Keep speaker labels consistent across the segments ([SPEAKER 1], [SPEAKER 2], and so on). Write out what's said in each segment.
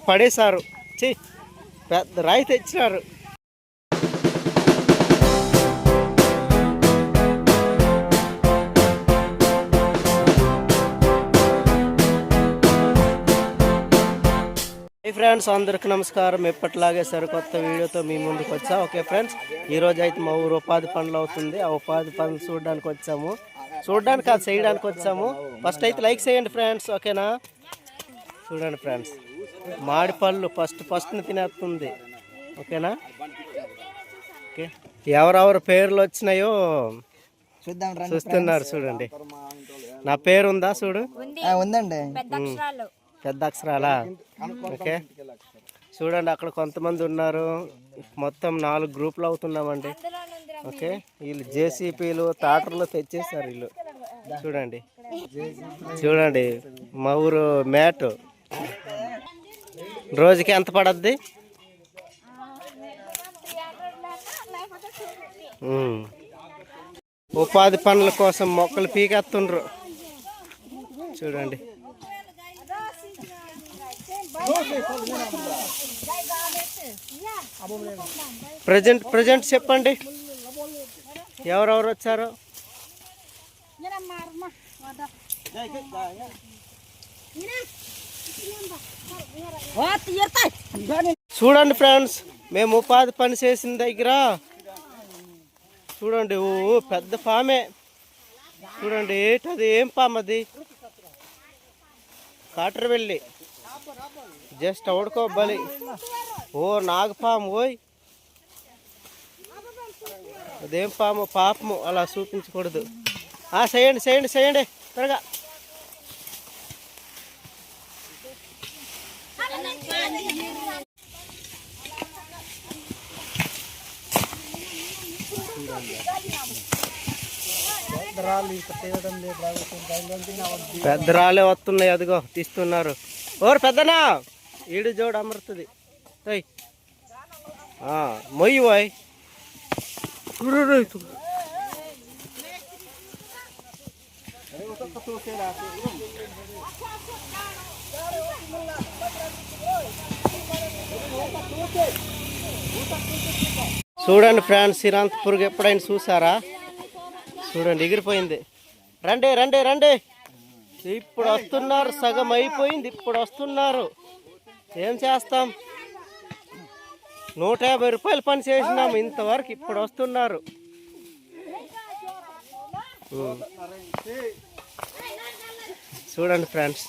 [SPEAKER 1] పడేశారు. పెద్ద రాయి తెచ్చినారు. ఫ్రెండ్స్ అందరికి నమస్కారం. ఎప్పటిలాగే సరికొత్త వీడియోతో మీ ముందుకు వచ్చా. ఓకే ఫ్రెండ్స్, ఈరోజు అయితే మా ఊరు ఉపాధి పనులు అవుతుంది. ఆ ఉపాధి పనులు చూడడానికి వచ్చాము. చూడడానికి కాదు, చేయడానికి వచ్చాము. ఫస్ట్ అయితే లైక్ చేయండి ఫ్రెండ్స్, ఓకేనా? చూడండి ఫ్రెండ్స్, మాడి పళ్ళు ఫస్ట్ని తినేస్తుంది, ఓకేనా? ఓకే, ఎవరెవరు పేర్లు వచ్చినాయో చూస్తున్నారు. చూడండి, నా పేరు ఉందా? చూడు,
[SPEAKER 2] ఉందండి,
[SPEAKER 1] పెద్ద అక్షరాలా? ఓకే, చూడండి అక్కడ కొంతమంది ఉన్నారు. మొత్తం 4 గ్రూపులు అవుతున్నామండి. ఓకే, వీళ్ళు జేసీపీలు ట్రాక్టర్లు తెచ్చేసారు వీళ్ళు. చూడండి చూడండి, మా ఊరు మ్యాట్ రోజుకి ఎంత పడద్ది? ఉపాధి పనుల కోసం మొక్కలు పీకెత్తుండ్రు. చూడండి, ప్రజెంట్ చెప్పండి, ఎవరెవరు వచ్చారు? చూడండి ఫ్రెండ్స్, మేము ఉపాధి పని చేసిన దగ్గర చూడండి, ఓ పెద్ద పామే. చూడండి, ఏంటది? ఏం పాము అది? కాటర్ వెళ్ళి జస్ట్ ఉడకోబలి. ఓ నాగపాము. ఓయ్, అదేం పాము? పాపము, అలా చూపించకూడదు. చేయండి చేయండి చేయండి త్వరగా. పెద్ద రాళ్ళే వస్తున్నాయి, అదిగో తీస్తున్నారు. ఓరు పెద్దనా, ఈడు జోడు అమరుతుంది. మొయ్యి పోయ్. చూడండి ఫ్రెండ్స్, శ్రీరాంత్ పురుగు ఎప్పుడైనా చూసారా? చూడండి, ఎగిరిపోయింది. రండి రండి రండి, ఇప్పుడు వస్తున్నారు. సగం అయిపోయింది, ఇప్పుడు వస్తున్నారు. ఏం చేస్తాం? 150 రూపాయలు పని చేసినాము ఇంతవరకు, ఇప్పుడు వస్తున్నారు. చూడండి ఫ్రెండ్స్,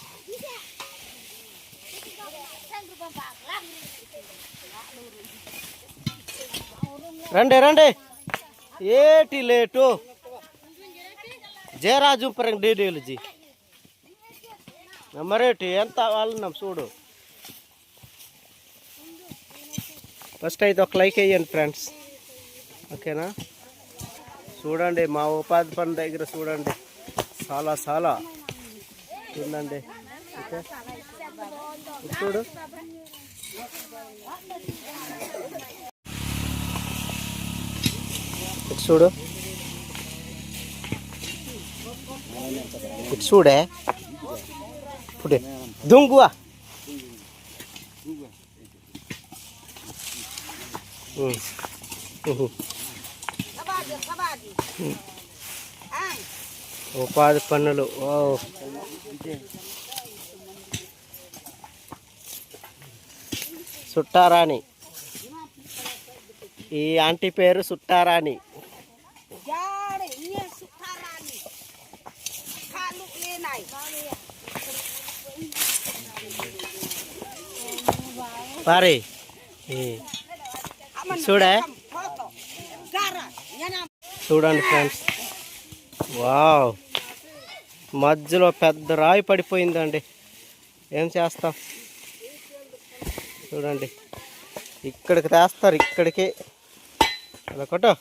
[SPEAKER 1] రండి రండి. ఏటి లేటు? జయరాజు పరంగా డీడీలు జీ మరేటి ఎంత వాళ్ళన్నాం చూడు. ఫస్ట్ అయితే ఒక లైక్ వేయండి ఫ్రెండ్స్, ఓకేనా? చూడండి, మా ఉపాధి పని దగ్గర చూడండి, చాలా ఉందండి. ఓకే, చూడు, చూడు చూడే, పుడే దుంగువా. ఉపాధి పన్నులు. సుట్టారాణి, ఈ ఆంటీ పేరు సుట్టారాణి. పారే చూడండి ఫ్రెండ్స్, వావ్, మధ్యలో పెద్ద రాయి పడిపోయిందండి. ఏం చేస్తాం? చూడండి, ఇక్కడికి తెస్తారు, ఇక్కడికి. అలా కొట్టు,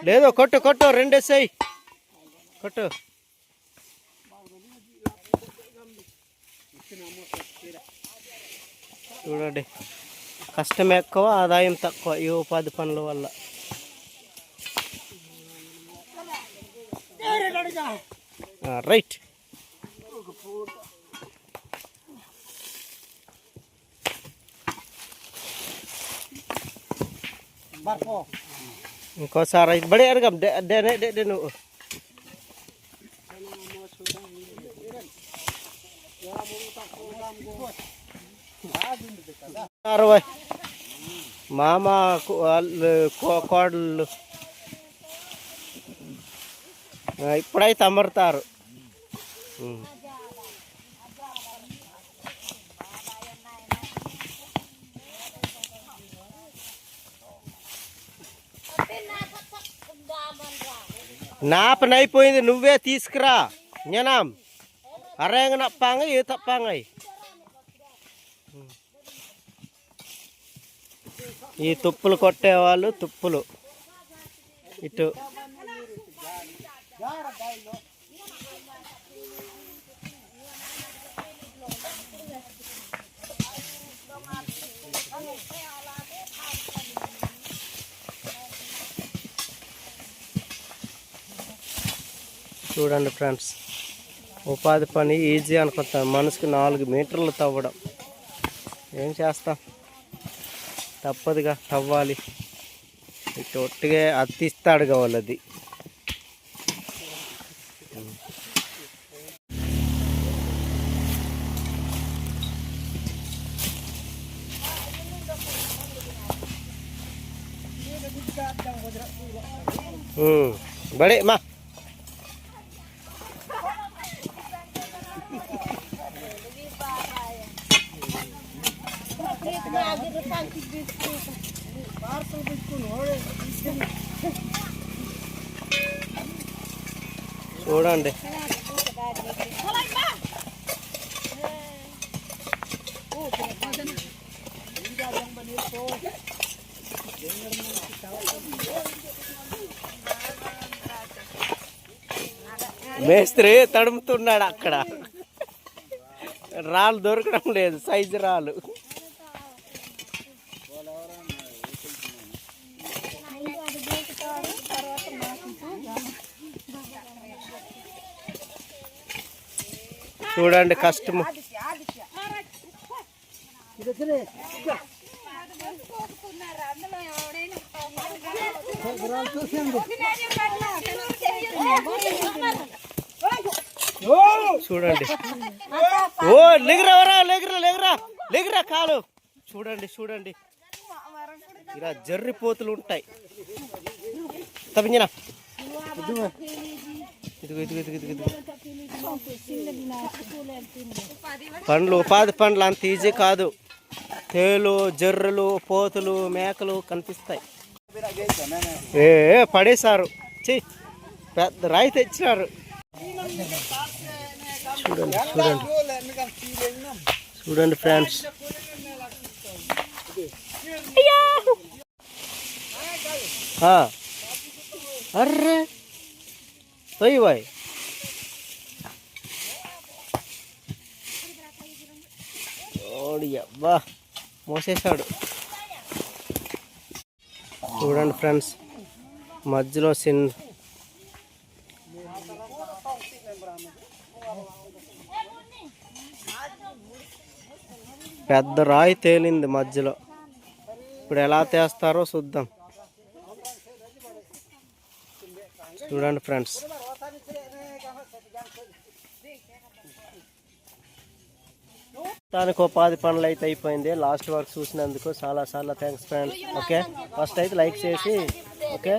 [SPEAKER 1] లేదో కొట్టు కొట్టు, 2 వేసాయి, కొట్టు. చూడండి, కష్టం ఎక్కువ, ఆదాయం తక్కువ ఈ ఉపాధి పనుల వల్ల. రైట్. ఇంకోసారి అయితే బడి అడగం నువ్వు మామ వాళ్ళు కోడళ్ళు ఇప్పుడైతే అమరుతారు. నా పని అయిపోయింది, నువ్వే తీసుకురా. నేనాం అరేంగ నప్పాంగ ఏ తప్పాంగ ఈ తుప్పులు కొట్టేవాళ్ళు తుప్పులు ఇటు చూడండి ఫ్రెండ్స్, ఉపాధి పని ఈజీ అనుకుంటాను. మనసుకు 4 మీటర్లు తవ్వడం ఏం చేస్తాం, తప్పదుగా తవ్వాలి. ఇటు ఒట్టిగా అత్తిస్తాడు కావాలది. బడే మా చూడండి మేస్త్రి తడుముతున్నాడు అక్కడ. రాళ్ళు దొరకడం లేదు, సైజు రాళ్ళు. చూడండి కష్టము. చూడండి ఓ లెగరా లెగరా లెగరా లెగరా కాలు. చూడండి చూడండి ఇలా జర్రిపోతులు ఉంటాయి. తప్పించిన పండ్లు ఉపాధి పండ్లు అంత ఈజీ కాదు. తేలు జర్రులు పోతులు మేకలు కనిపిస్తాయి. పడేశారు, పెద్ద రాయి తెచ్చినారు. చూడండి చూడండి చూడండి ఫ్రెండ్స్. అర్రే పోయి బాయ్. ఓడి అబ్బా మోసేశాడు. చూడండి ఫ్రెండ్స్, మధ్యలో పెద్ద రాయి తేలింది మధ్యలో. ఇప్పుడు ఎలా తీస్తారో చూద్దాం. చూడండి ఫ్రెండ్స్. దానికి ఉపాధి పనులు అయితే అయిపోయింది. లాస్ట్ వరకు చూసినందుకు చాలా చాలా థ్యాంక్స్ ఫ్రెండ్స్. ఓకే, ఫస్ట్ అయితే లైక్ చేసి ఓకే